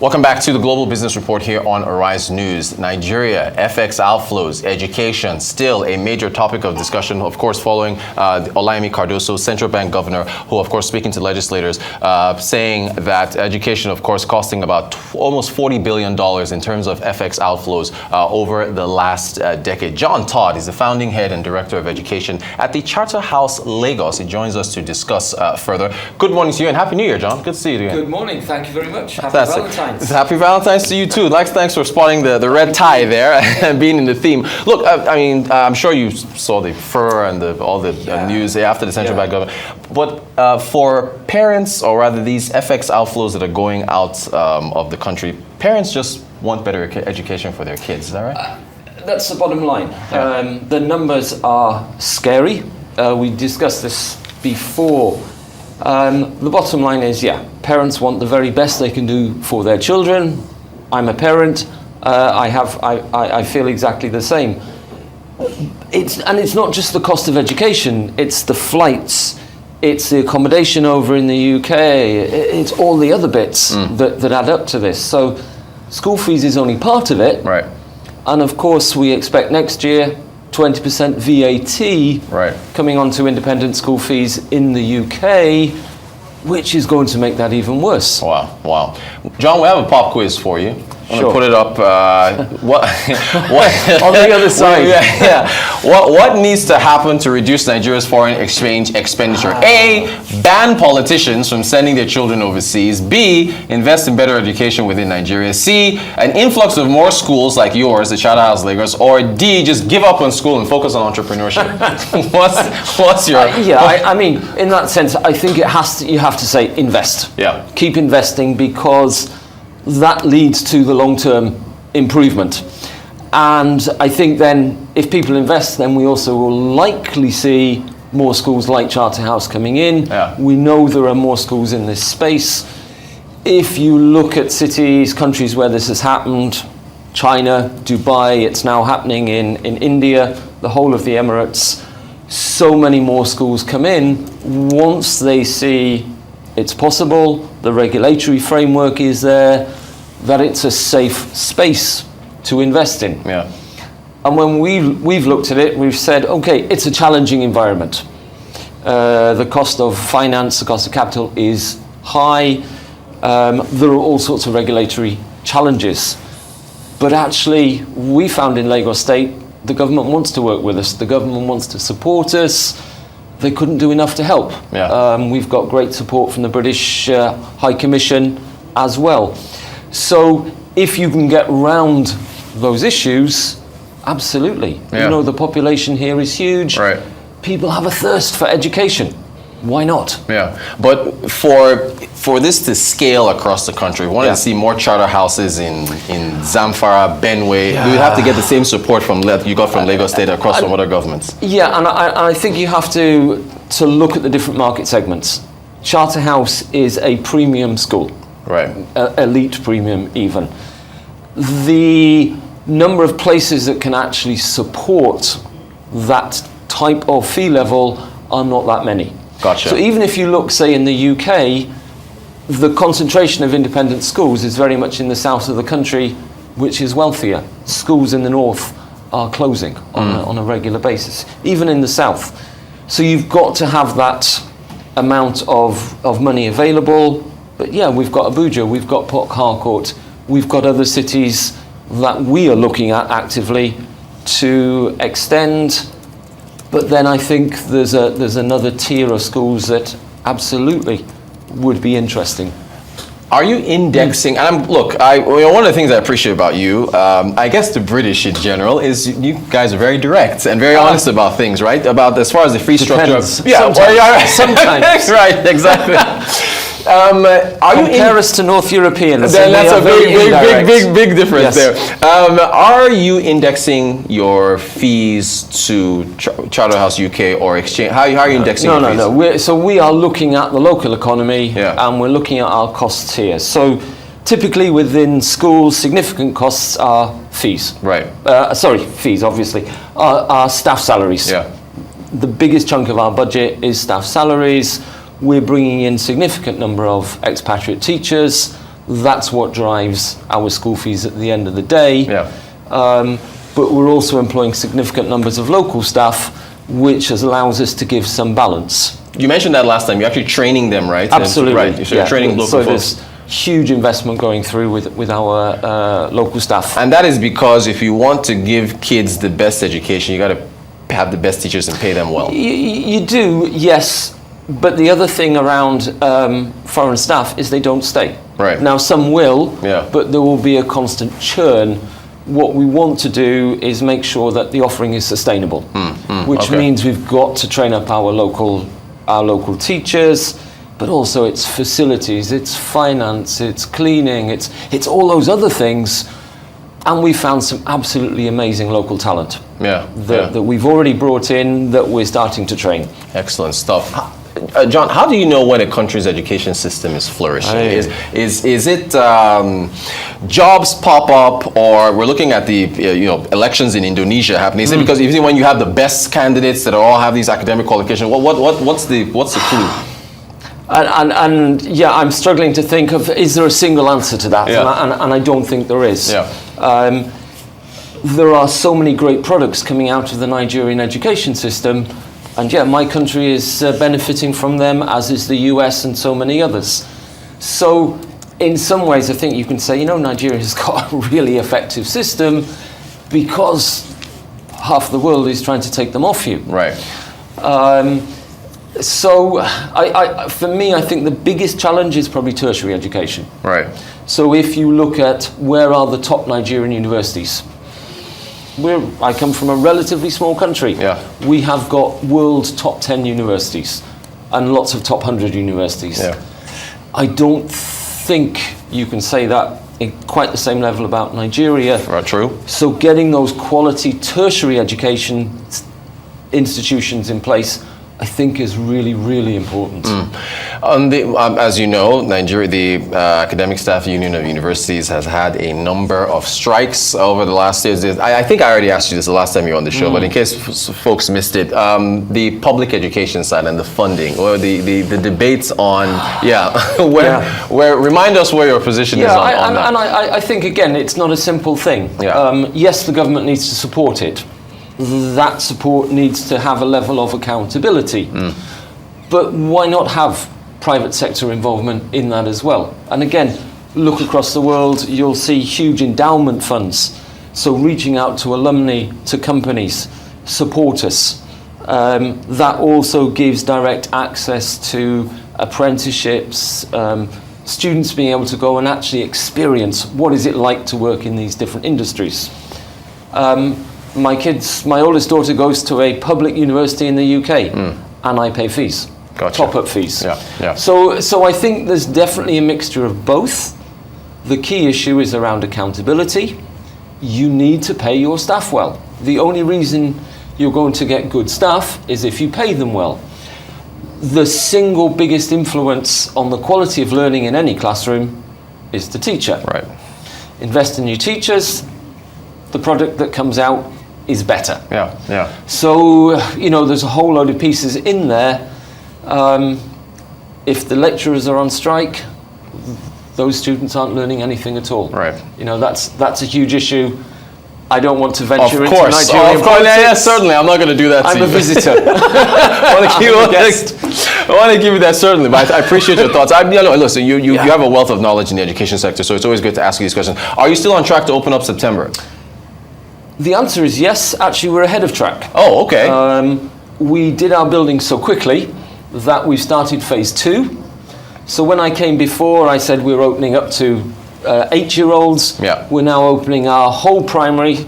Welcome back to the Global Business Report here on Arise News. Nigeria, FX outflows, education, still a major topic of discussion, of course, following Olayemi Cardoso, central bank governor, who, of course, speaking to legislators, saying that education, of course, costing about almost $40 billion in terms of FX outflows over the last decade. John Todd is the founding head and director of education at the CharterHouse Lagos. He joins us to discuss further. Good morning to you and Happy New Year, John. Good to see you again. Good morning. Thank you very much. Happy Valentine's. Happy Valentine's to you too. Thanks for spotting the red tie there and being in the theme. Look, I'm sure you saw the fur and all the news after the central bank government. But for parents, or rather these FX outflows that are going out of the country, parents just want better education for their kids. Is that right? That's the bottom line. Yeah. The numbers are scary. We discussed this before. The bottom line is, parents want the very best they can do for their children. I'm a parent. I feel exactly the same. It's not just the cost of education. It's the flights. It's the accommodation over in the UK. It's all the other bits that add up to this. So school fees is only part of it. Right. And of course, we expect next year 20% VAT coming onto independent school fees in the UK, which is going to make that even worse. Wow. John, we have a pop quiz for you. I'm going to put it up. What on the other side? What needs to happen to reduce Nigeria's foreign exchange expenditure? A, ban politicians from sending their children overseas. B, invest in better education within Nigeria. C, an influx of more schools like yours, the CharterHouse Lagos. Or D, just give up on school and focus on entrepreneurship. What's your? I mean, in that sense, I think you have to say invest. Yeah. Keep investing, because that leads to the long-term improvement. And I think then if people invest, then we also will likely see more schools like Charterhouse coming in. Yeah. We know there are more schools in this space. If you look at cities, countries where this has happened, China, Dubai, it's now happening in India, the whole of the Emirates, so many more schools come in once they see it's possible, the regulatory framework is there, that it's a safe space to invest in. Yeah. And when we've looked at it, we've said, okay, it's a challenging environment. The cost of finance, the cost of capital is high. There are all sorts of regulatory challenges. But actually, we found in Lagos State, the government wants to work with us. The government wants to support us. They couldn't do enough to help. Yeah. We've got great support from the British High Commission as well. So if you can get around those issues, absolutely. Yeah. You know, the population here is huge. Right. People have a thirst for education. Why not? Yeah, but for this to scale across the country, we wanted to see more charter houses in Zamfara, Benue. We have to get the same support you got from Lagos State across from other governments. Yeah, and I think you have to look at the different market segments. Charterhouse is a premium school. Right. Elite premium even. The number of places that can actually support that type of fee level are not that many. Gotcha. So even if you look, say, in the UK, the concentration of independent schools is very much in the south of the country, which is wealthier. Schools in the north are closing on a regular basis, even in the south. So you've got to have that amount of money available. But yeah, we've got Abuja, we've got Port Harcourt, we've got other cities that we are looking at actively to extend. But then I think there's another tier of schools that absolutely would be interesting. Are you indexing? And one of the things I appreciate about you, I guess the British in general, is you guys are very direct and very honest about things, right? About as far as the fee structure. Sometimes. Right, exactly. Compare us to North Europeans. Then that's a big difference there. Are you indexing your fees to Charterhouse UK or exchange? How are you indexing your fees? No. We are looking at the local economy and we're looking at our costs here. So typically within schools, significant costs are fees. Right. Fees, obviously. Our staff salaries. Yeah. The biggest chunk of our budget is staff salaries. We're bringing in significant number of expatriate teachers. That's what drives our school fees at the end of the day. Yeah. But we're also employing significant numbers of local staff, which allows us to give some balance. You mentioned that last time. You're actually training them, right? Absolutely. Right. So you're training local so folks. There's huge investment going through with our local staff. And that is because if you want to give kids the best education, you got to have the best teachers and pay them well. You do, yes. But the other thing around foreign staff is they don't stay. Right. Now, some will, Yeah. but there will be a constant churn. What we want to do is make sure that the offering is sustainable, which okay. means we've got to train up our local teachers, but also it's facilities, it's finance, it's cleaning, it's all those other things. And we found some absolutely amazing local talent that we've already brought in, that we're starting to train. Excellent stuff. John, how do you know when a country's education system is flourishing? Is it jobs pop up, or we're looking at the elections in Indonesia happening? Is it because even when you have the best candidates that all have these academic qualifications, what's the clue? And yeah, I'm struggling to think of, is there a single answer to that? Yeah. And I don't think there is. Yeah. There are so many great products coming out of the Nigerian education system, and yeah, my country is benefiting from them, as is the US and so many others. So in some ways, I think you can say, Nigeria's got a really effective system because half the world is trying to take them off you. Right. So for me, I think the biggest challenge is probably tertiary education. Right. So if you look at where are the top Nigerian universities, I come from a relatively small country. Yeah. We have got world top 10 universities and lots of top 100 universities. Yeah. I don't think you can say that in quite the same level about Nigeria. Right, true. So getting those quality tertiary education institutions in place, I think, is really, really important. As you know, Nigeria, the Academic Staff Union of Universities has had a number of strikes over the last years. I think I already asked you this the last time you were on the show, but in case folks missed it, the public education side and the funding, or the debates on, where remind us where your position is on that. And I think, again, it's not a simple thing. Yeah. Yes, the government needs to support it. That support needs to have a level of accountability. But why not have private sector involvement in that as well? And again, look across the world, you'll see huge endowment funds. So reaching out to alumni, to companies, support us. That also gives direct access to apprenticeships, students being able to go and actually experience what is it like to work in these different industries. My oldest daughter goes to a public university in the UK, and I pay fees, top-up fees. Yeah. So I think there's definitely a mixture of both. The key issue is around accountability. You need to pay your staff well. The only reason you're going to get good staff is if you pay them well. The single biggest influence on the quality of learning in any classroom is the teacher. Right. Invest in your teachers, the product that comes out is better. Yeah. So, there's a whole load of pieces in there. If the lecturers are on strike, those students aren't learning anything at all. Right. That's a huge issue. I don't want to venture into Nigerian politics. Yeah, certainly. I'm not going to do that to you. I'm a visitor. I want to give you that, certainly, but I appreciate your thoughts. Listen, you have a wealth of knowledge in the education sector, so it's always good to ask you these questions. Are you still on track to open up September? The answer is yes. Actually, we're ahead of track. Oh, okay. We did our building so quickly that we've started phase 2. So when I came before, I said we're opening up to 8-year-olds. Yeah. We're now opening our whole primary.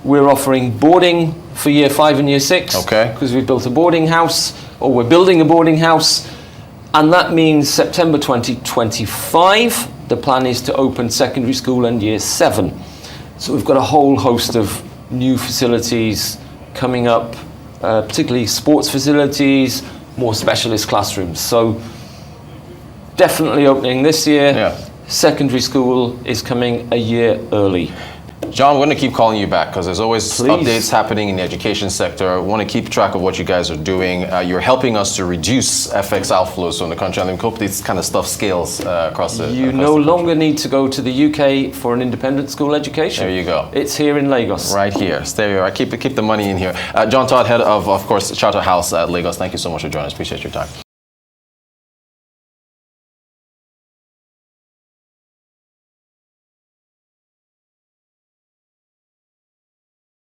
We're offering boarding for year 5 and year 6. Okay. Because we've built a boarding house, or we're building a boarding house. And that means September 2025, the plan is to open secondary school and year 7. So we've got a whole host of new facilities coming up, particularly sports facilities, more specialist classrooms. So definitely opening this year. Yeah. Secondary school is coming a year early. John, we're going to keep calling you back because there's always Please. updates happening in the education sector. We want to keep track of what you guys are doing. You're helping us to reduce FX outflows from the country, and we hope this kind of stuff scales across the You no longer need to go to the UK for an independent school education. There you go. It's here in Lagos. Right here. Stay here. Keep the money in here. John Todd, head of course, CharterHouse Lagos. Thank you so much for joining us. Appreciate your time.